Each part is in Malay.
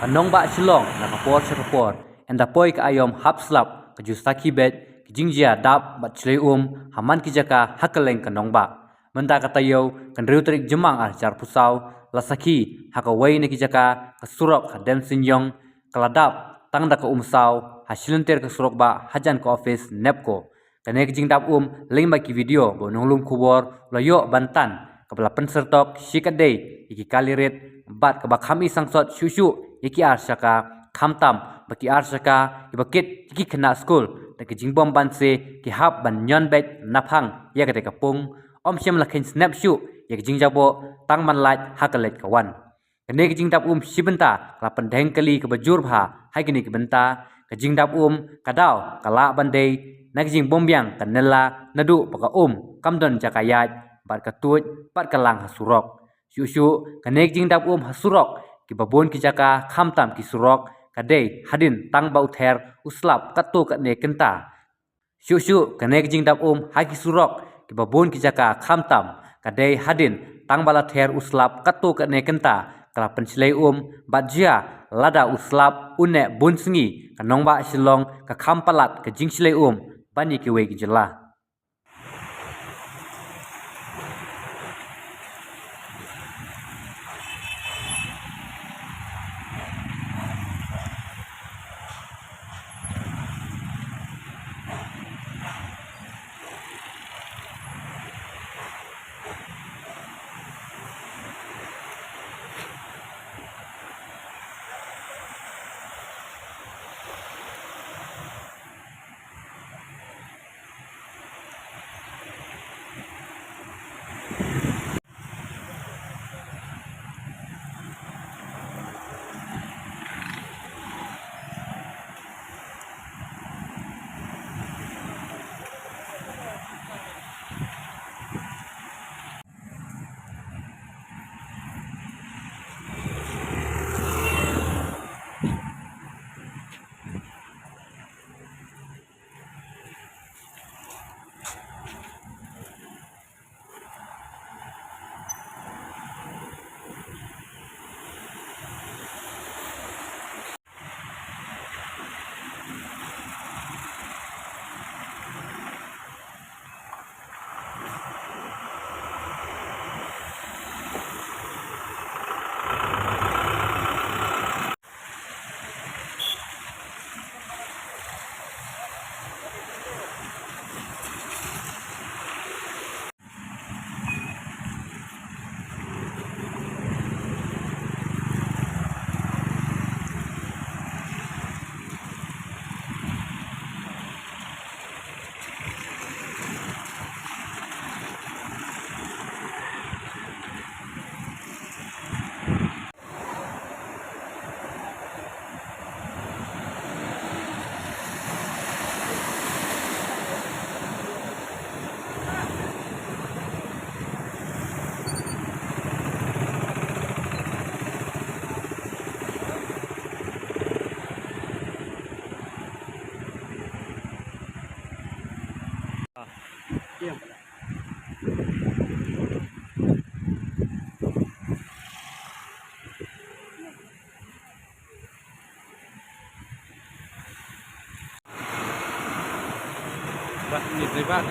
Nongbah Shilong nakapor syakapor enda poi ka ayom hap slap ke justaki bet kijingjia dap bat Shlei haman kijaka hakaleng ke Nongbah. Menta katayo kan riutrik jemang jar pusau lasaki hakawai ne kijaka kesurok hadem sinyong keladap tangda ke umsau hasilenter ke surok ba hajan ke office nepko. Kene kijing dap lengba ki video bo nonglum kubor loyo bantan kepala pensertok shikadei iki kalirit bat ke bakhami sangsot syusyu iki Shaka khamtam baki Shaka ibakit iki kena school da kijing bom Banse ki hap ban nyon bet naphang ya kate kapung om shem lakhin snapshoot ya kijing jabo tang man lait hakalet kawan. Kene kijing dap Bynta lapan deng kali ke bajur bha hai kini ke Bynta kijing dap kadau kala bandai na kijing bombyang kanela nadu paka kamdon jakayat bat katut bat kalang hasurok syusyu kene kijing dap hasurok ki babon kijaka khamtam ki surok kadei hadin tang bau Ther uslap katu katne Kynta syusyu kene kijing dap hai ki surok ki babon kijaka khamtam kadei hadin tang bala Ther uslap katu katne Kynta kalapan Shlei batjia lada uslap une bunsengi ka Nongbah Shilong ka khampalat ka jing Shlei bani ki we ki jela. Ini privat.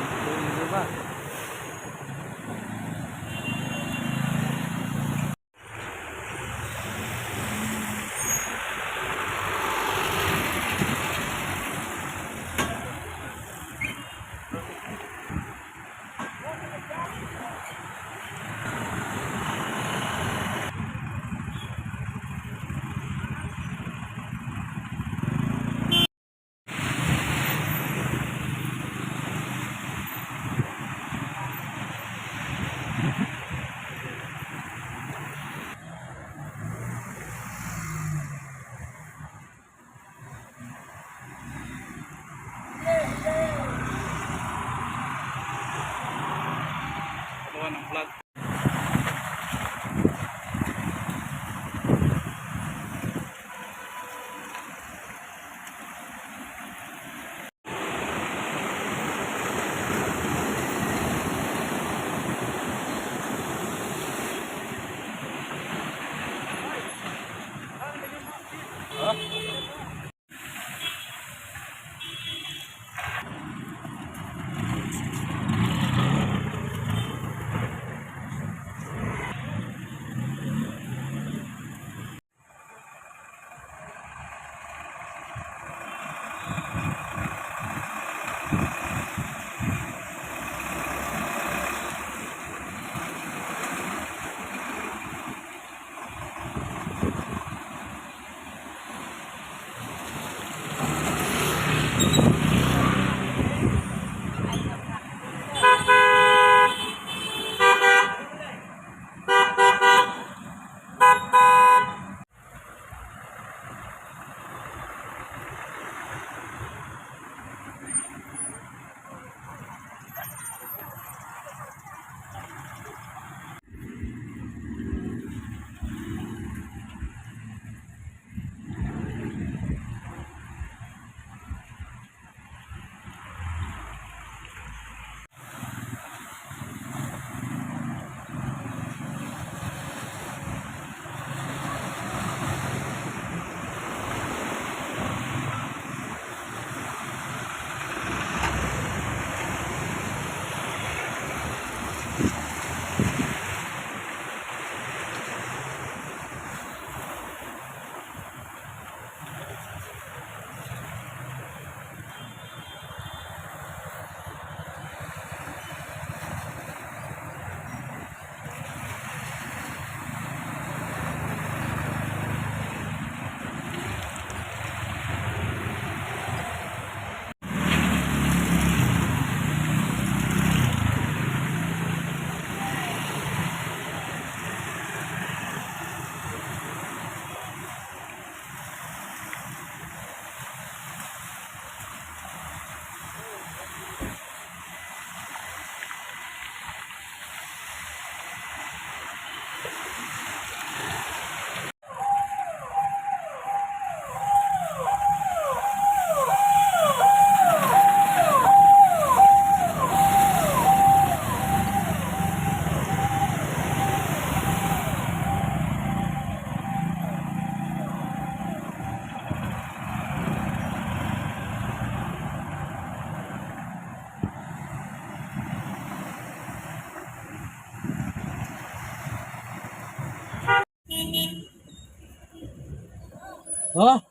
Oh,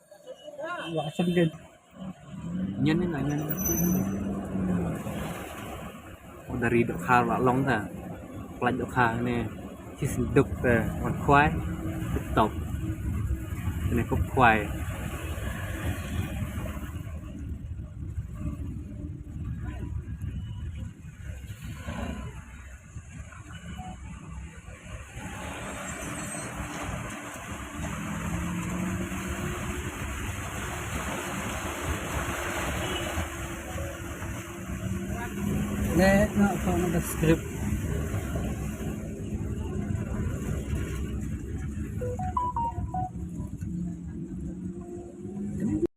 lakas din. Nhân nên là nhân dari dok khal là long ta lạnh dok khal nè chỉ sinh đục mặt khoai đục tộc này cốc khoai Nè, nó không có script.